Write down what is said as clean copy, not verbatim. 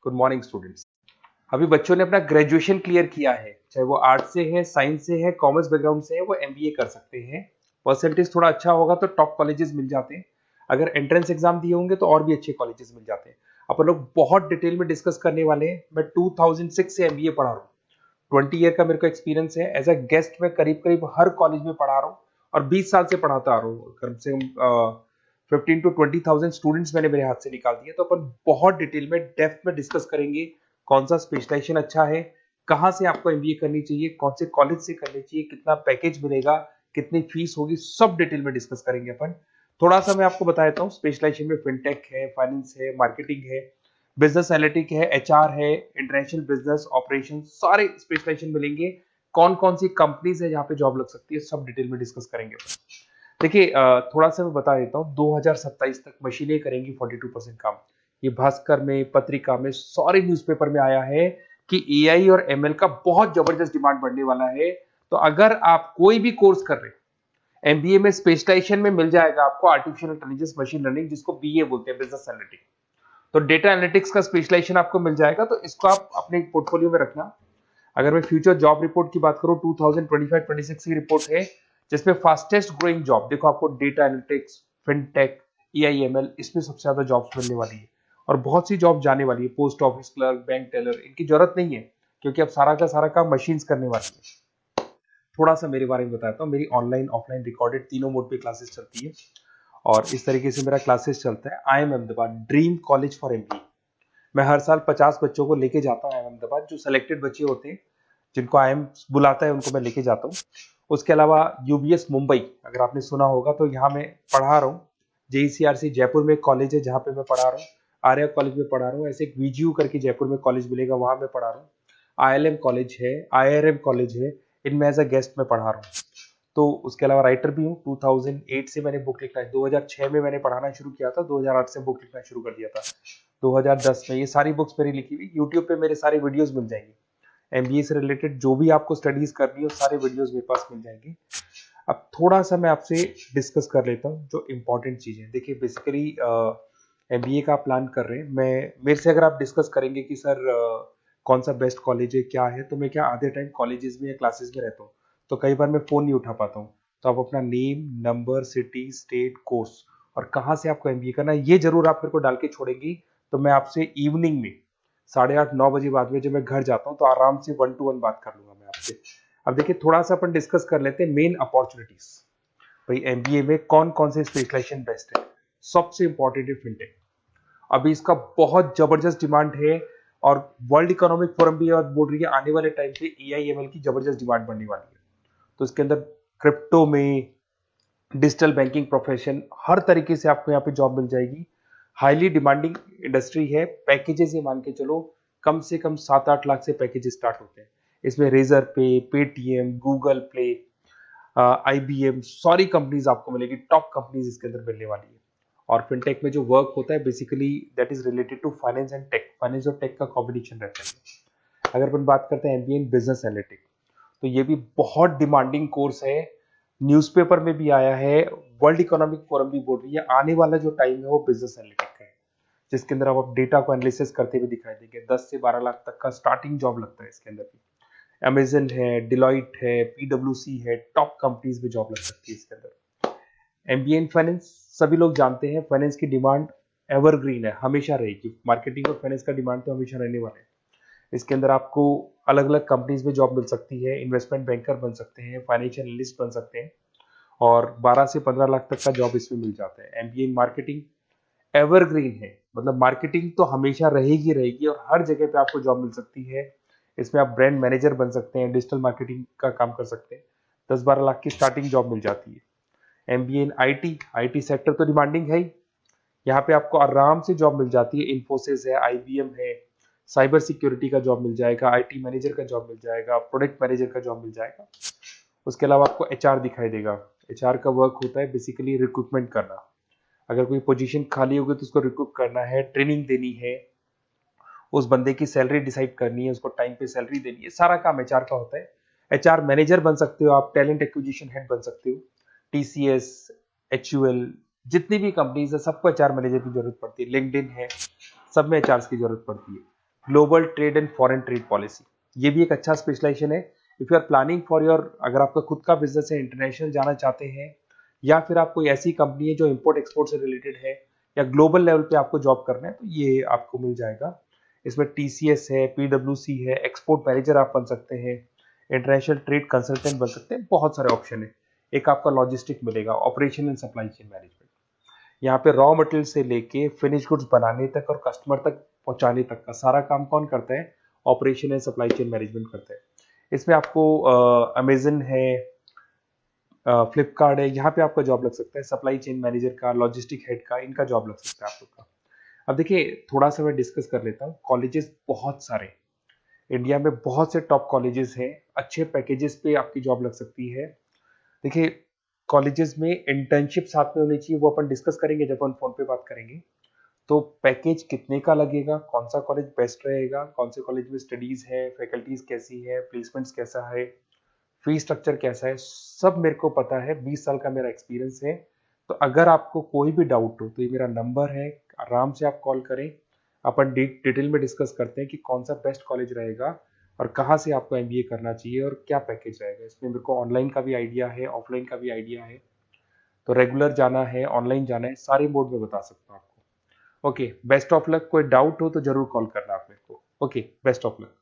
Good morning students. अभी बच्चों ने अपना ग्रेजुएशन क्लियर किया है, चाहे वो आर्ट्स से है, साइंस से है, कॉमर्स बैकग्राउंड से है, वो एमबीए कर सकते हैं। परसेंटेज थोड़ा अच्छा होगा तो टॉप कॉलेजेस मिल जाते हैं। अगर एंट्रेंस एग्जाम दिए होंगे तो और भी अच्छे कॉलेजेस मिल जाते हैं। अपन लोग बहुत डिटेल में डिस्कस करने वाले हैं। मैं 2006 से एमबीए पढ़ा रहा हूँ। 20 ईयर का मेरे को एक्सपीरियंस है। एज अ गेस्ट मैं करीब करीब हर कॉलेज में पढ़ा रहा हूँ और 20 साल से पढ़ाता आ रहा हूँ। कम से कम 15 to 20,000 स्टूडेंट्स मैंने मेरे हाथ से निकाल दिए। तो अपन बहुत डिटेल में डेप्थ में डिस्कस करेंगे कौन सा स्पेशलाइजेशन अच्छा है, कहाँ से आपको एमबीए करनी चाहिए, कौन से कॉलेज से करनी चाहिए, कितना पैकेज मिलेगा, कितनी फीस होगी, सब डिटेल में डिस्कस करेंगे अपन। थोड़ा सा मैं आपको बता देता हूँ। स्पेशलाइजेशन में फिनटेक है, फाइनेंस है, मार्केटिंग है, बिजनेस एनालिटिक है, एचआर है, इंटरनेशनल बिजनेस ऑपरेशन, सारे स्पेशलाइजेशन मिलेंगे। कौन कौन सी कंपनीज है जहाँ पे जॉब लग सकती है, सब डिटेल में डिस्कस करेंगे। देखिए, थोड़ा सा मैं बता देता हूँ। 2027 तक मशीनें करेंगी 42% काम। ये भास्कर में, पत्रिका में, सारे न्यूज़पेपर में आया है कि एआई और एमएल का बहुत जबरदस्त डिमांड बढ़ने वाला है। तो अगर आप कोई भी कोर्स कर रहे हैं, एमबीए में स्पेशलाइजेशन में मिल जाएगा आपको आर्टिफिशियल इंटेलिजेंस, मशीन लर्निंग, जिसको बीए बोलते हैं, बिजनेस एनालिटिक्स। तो डेटा एनालिटिक्स का स्पेशलाइजेशन आपको मिल जाएगा, तो इसको आप अपने पोर्टफोलियो में रखना। अगर मैं फ्यूचर जॉब रिपोर्ट की बात करूं, 2025-26 की रिपोर्ट है, जिसमें फास्टेस्ट ग्रोइंग जॉब देखो आपको डेटा एनालिटिक्स, फिनटेक, एआईएमएल, इसमें सबसे ज्यादा जॉब्स मिलने वाली है। और बहुत सी जॉब जाने वाली है। Post office clerk, bank teller, इनकी जरूरत नहीं है क्योंकि अब सारा का सारा काम मशीन्स करने वाली है। थोड़ा सा मेरे बारे में बताता हूँ। मेरी ऑनलाइन ऑफलाइन रिकॉर्डेड तीनों मोड पे क्लासेस चलती है और इस तरीके से मेरा क्लासेस चलता है। I am Ahmedabad dream college for MBA. मैं हर साल 50 बच्चों को लेके जाता हूँ अहमदाबाद। जो सिलेक्टेड बच्चे होते हैं, जिनको आईएम बुलाता है, उनको मैं लेके जाता हूँ। उसके अलावा यूबीएस मुंबई, अगर आपने सुना होगा, तो यहाँ मैं पढ़ा रहा हूँ। जेईसीआरसी जयपुर में एक कॉलेज है जहाँ पे मैं पढ़ा रहा हूँ। आर्या कॉलेज में पढ़ा रहा हूँ। ऐसे एक वीजीयू करके जयपुर में कॉलेज मिलेगा, वहां मैं पढ़ा रहा हूँ। आईएलएम कॉलेज है, आईआरएम कॉलेज है, इनमें एज अ गेस्ट में पढ़ा रहा हूँ। तो उसके अलावा राइटर भी हूँ। 2008 से मैंने बुक लिखना है। 2006 में मैंने पढ़ाना शुरू किया था, 2008 से बुक लिखना शुरू कर दिया था। 2010 में ये सारी बुक्स मेरी लिखी हुई यूट्यूब पे मेरे सारे वीडियोस मिल जाएंगे। एमबीए से रिलेटेड जो भी आपको स्टडीज करनी हो, सारे वीडियोस मेरे पास मिल जाएंगे। अब थोड़ा सा मैं आपसे डिस्कस कर लेता हूँ जो इंपॉर्टेंट चीजें। देखिए, बेसिकली एमबीए का प्लान कर रहे हैं, मैं मेरे से अगर आप डिस्कस करेंगे कि सर कौन सा बेस्ट कॉलेज है, क्या है, तो मैं क्या आधे टाइम कॉलेजेस में या क्लासेस में रहता हूँ, तो कई बार मैं फोन नहीं उठा पाता हूँ। तो आप अपना name, number, city, state, course और कहाँ से आपको एमबीए करना है, ये जरूर आप मेरे को डाल के छोड़ेंगी। तो मैं आपसे इवनिंग में 8:30-9 बजे बाद में जब मैं घर जाता हूँ, तो आराम से 1 to 1 बात कर लूंगा मैं आपसे। अब देखिए, थोड़ा सा अपन डिस्कस कर लेते हैं मेन अपॉर्चुनिटीज। भाई, एमबीए में कौन कौन से स्पेशलाइजेशन बेस्ट है। सबसे इंपॉर्टेंट है फिनटेक। अभी इसका बहुत जबरदस्त डिमांड है और वर्ल्ड इकोनॉमिक फोरम भी बोल रही है आने वाले टाइम पे एआईएमएल की जबरदस्त डिमांड बढ़ने वाली है। तो इसके अंदर क्रिप्टो में, डिजिटल बैंकिंग प्रोफेशन, हर तरीके से आपको यहाँ पे जॉब मिल जाएगी। हाईली डिमांडिंग इंडस्ट्री है। पैकेजेस ये मान के चलो, कम से कम 7-8 लाख से पैकेजेस स्टार्ट होते हैं। इसमें रेजर पे, पेटीएम, गूगल प्ले, आईबीएम, सारी कंपनीज आपको मिलेगी। टॉप कंपनीज इसके अंदर मिलने वाली है। और फिनटेक में जो वर्क होता है, basically that is related to finance and tech. Finance और टेक का कॉम्बिनेशन रहता है। अगर अपन बात करते हैं एमबीए इन बिजनेस एनालिटिक्स, तो ये भी बहुत डिमांडिंग कोर्स है। न्यूज़पेपर में भी आया है, वर्ल्ड इकोनॉमिक फोरम भी बोल रही है आने वाला जो टाइम है वो बिजनेस एनालिटिक्स का है, जिसके अंदर आप डेटा को एनालिसिस करते हुए दिखाई देंगे। 10 से 12 लाख तक का स्टार्टिंग जॉब लगता है इसके अंदर भी। अमेजन है, डिलॉइट है, पीडब्ल्यूसी है, टॉप कंपनीज में जॉब लग सकती है इसके अंदर। एमबीए इन फाइनेंस, सभी लोग जानते हैं फाइनेंस की डिमांड एवरग्रीन है, हमेशा रहेगी। मार्केटिंग और फाइनेंस का डिमांड तो हमेशा रहने वाला है। इसके अंदर आपको अलग अलग कंपनीज में जॉब मिल सकती है। इन्वेस्टमेंट बैंकर बन सकते हैं, फाइनेंशियल एनालिस्ट बन सकते हैं और 12 से 15 लाख तक का जॉब इसमें मिल जाता है। एमबीए इन मार्केटिंग एवरग्रीन है, मतलब मार्केटिंग तो हमेशा रहेगी रहेगी और हर जगह पे आपको जॉब मिल सकती है। इसमें आप ब्रांड मैनेजर बन सकते हैं, डिजिटल मार्केटिंग का काम कर सकते हैं। 10-12 लाख की स्टार्टिंग जॉब मिल जाती है। MBA in IT, IT sector तो डिमांडिंग है ही। यहाँ पे आपको आराम से जॉब मिल जाती है। इन्फोसिस है, आईबीएम है, साइबर सिक्योरिटी का जॉब मिल जाएगा, आईटी मैनेजर का जॉब मिल जाएगा, प्रोडक्ट मैनेजर का जॉब मिल जाएगा। उसके अलावा आपको एचआर दिखाई देगा। एचआर का वर्क होता है बेसिकली रिक्रूटमेंट करना। अगर कोई पोजीशन खाली होगी तो उसको रिक्रूट करना है, ट्रेनिंग देनी है, उस बंदे की सैलरी डिसाइड करनी है, उसको टाइम पे सैलरी देनी है, सारा काम एचआर का होता है। एचआर मैनेजर बन सकते हो आप, टैलेंट एक्विजिशन हेड बन सकते हो। टीसीएस, एचयूएल, जितनी भी कंपनीज है सबको एचआर मैनेजर की जरूरत पड़ती है। लिंक्डइन है, सब में एचआर की जरूरत पड़ती है। Global trade and foreign trade policy, ये भी एक अच्छा स्पेशलाइजेशन है। If you are planning for your, अगर आपका खुद का बिजनेस है, इंटरनेशनल जाना चाहते हैं, या फिर आप कोई ऐसी कंपनी है जो इंपोर्ट एक्सपोर्ट से रिलेटेड है, या ग्लोबल लेवल पे आपको जॉब करना है, तो ये आपको मिल जाएगा। इसमें टीसीएस है, पीडब्ल्यूसी है, एक्सपोर्ट मैनेजर आप बन सकते हैं, इंटरनेशनल ट्रेड कंसल्टेंट बन सकते हैं, बहुत सारे ऑप्शन है। एक आपका लॉजिस्टिक मिलेगा, operation and supply chain management, यहाँ पे रॉ मटेरियल से लेके फिनिश गुड्स बनाने तक और कस्टमर तक पहुंचाने तक का सारा काम कौन करता है? Operation and supply chain management करता है। इसमें आपको अमेजन है, फ्लिपकार्ट है, यहाँ पे आपका जॉब लग सकता है, सप्लाई चेन मैनेजर का, लॉजिस्टिक हेड का, इनका जॉब लग सकता है आप लोग का। अब देखिए, थोड़ा सा मैं डिस्कस कर लेता हूँ। कॉलेजेस बहुत सारे इंडिया में, बहुत से टॉप कॉलेजेस हैं, अच्छे पैकेजेस पे आपकी जॉब लग सकती है। देखिए, कॉलेजेस में इंटर्नशिप साथ में होनी चाहिए, वो अपन डिस्कस करेंगे जब अपन फोन पे बात करेंगे। तो पैकेज कितने का लगेगा, कौन सा कॉलेज बेस्ट रहेगा, कौन से कॉलेज में स्टडीज है, फैकल्टीज कैसी है, प्लेसमेंट्स कैसा है, फी स्ट्रक्चर कैसा है, सब मेरे को पता है, 20 साल का मेरा एक्सपीरियंस है। तो अगर आपको कोई भी डाउट हो तो ये मेरा नंबर है, आराम से आप कॉल करें। अपन डिटेल में डिस्कस करते हैं कि कौन सा बेस्ट कॉलेज रहेगा और कहाँ से आपको एमबीए करना चाहिए और क्या पैकेज रहेगा। इसमें मेरे को ऑनलाइन का भी आइडिया है, ऑफलाइन का भी आइडिया है, तो रेगुलर जाना है, ऑनलाइन जाना है, सारे मोड में बता सकता हूँ आपको। Okay, best of luck. कोई डाउट हो तो जरूर कॉल करना आप मेरे को। Okay, best of luck.